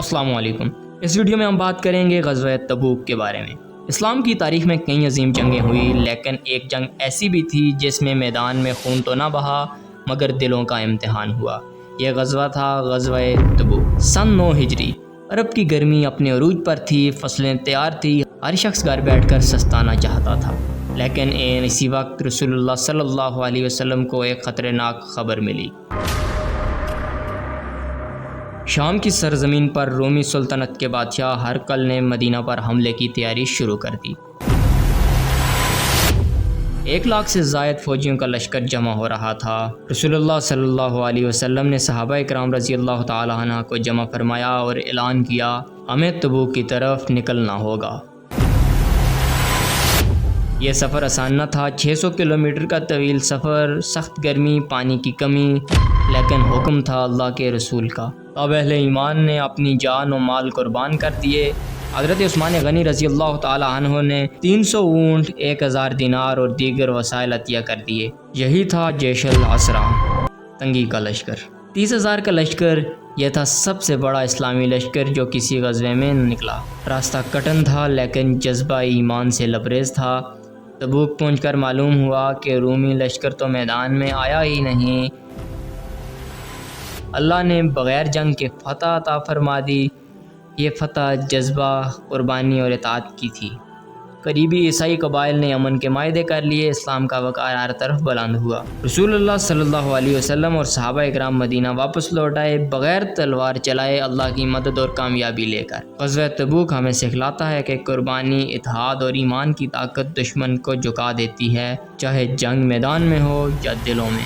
السلام علیکم۔ اس ویڈیو میں ہم بات کریں گے غزوہ تبوک کے بارے میں۔ اسلام کی تاریخ میں کئی عظیم جنگیں ہوئی، لیکن ایک جنگ ایسی بھی تھی جس میں میدان میں خون تو نہ بہا مگر دلوں کا امتحان ہوا۔ یہ غزوہ تھا غزوہ تبوک۔ سن 9 ہجری۔ عرب کی گرمی اپنے عروج پر تھی، فصلیں تیار تھی، ہر شخص گھر بیٹھ کر سستانا چاہتا تھا، لیکن اسی وقت رسول اللہ صلی اللہ علیہ وسلم کو ایک خطرناک خبر ملی۔ شام کی سرزمین پر رومی سلطنت کے بادشاہ ہرقل نے مدینہ پر حملے کی تیاری شروع کر دی۔ 1 لاکھ سے زائد فوجیوں کا لشکر جمع ہو رہا تھا۔ رسول اللہ صلی اللہ علیہ وسلم نے صحابہ کرام رضی اللہ تعالی عنہ کو جمع فرمایا اور اعلان کیا، ہمیں تبوک کی طرف نکلنا ہوگا۔ یہ سفر آسان نہ تھا، 600 کلومیٹر کا طویل سفر، سخت گرمی، پانی کی کمی، لیکن حکم تھا اللہ کے رسول کا۔ اب اہل ایمان نے اپنی جان و مال قربان کر دیے۔ حضرت عثمان غنی رضی اللہ تعالی عنہ نے 300 اونٹ، 1000 دینار اور دیگر وسائل عطیہ کر دیے۔ یہی تھا جیش العسرہ، تنگی کا لشکر۔ 30,000 کا لشکر، یہ تھا سب سے بڑا اسلامی لشکر جو کسی غزوے میں نکلا۔ راستہ کٹن تھا لیکن جذبہ ایمان سے لبریز تھا۔ تبوک پہنچ کر معلوم ہوا کہ رومی لشکر تو میدان میں آیا ہی نہیں، اللہ نے بغیر جنگ کے فتح عطا فرما دی۔ یہ فتح جذبہ، قربانی اور اطاعت کی تھی۔ قریبی عیسائی قبائل نے امن کے معاہدے کر لیے، اسلام کا وقار ہر طرف بلند ہوا۔ رسول اللہ صلی اللہ علیہ وسلم اور صحابہ کرام مدینہ واپس لوٹ آئے، بغیر تلوار چلائے، اللہ کی مدد اور کامیابی لے کر۔ غزوہ تبوک ہمیں سکھلاتا ہے کہ قربانی، اتحاد اور ایمان کی طاقت دشمن کو جھکا دیتی ہے، چاہے جنگ میدان میں ہو یا دلوں میں۔